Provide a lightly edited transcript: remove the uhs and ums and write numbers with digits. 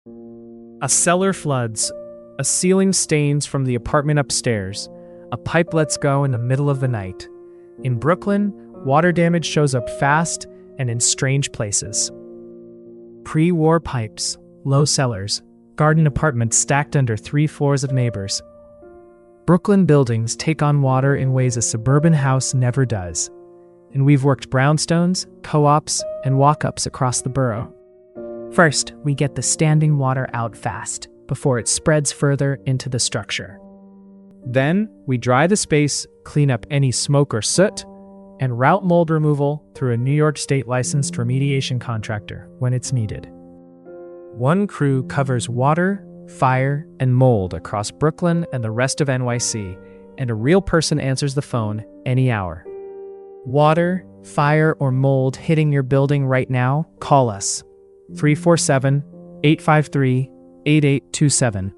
A cellar floods, a ceiling stains from the apartment upstairs, a pipe lets go in the middle of the night. In Brooklyn, water damage shows up fast and in strange places. Pre-war pipes, low cellars, garden apartments stacked under 3 floors of neighbors. Brooklyn buildings take on water in ways a suburban house never does. And we've worked brownstones, co-ops, and walkups across the borough. First, we get the standing water out fast, before it spreads further into the structure. Then, we dry the space, clean up any smoke or soot, and route mold removal through a New York State licensed remediation contractor when it's needed. One crew covers water, fire, and mold across Brooklyn and the rest of NYC, and a real person answers the phone any hour. Water, fire, or mold hitting your building right now? Call us. 347-853-8827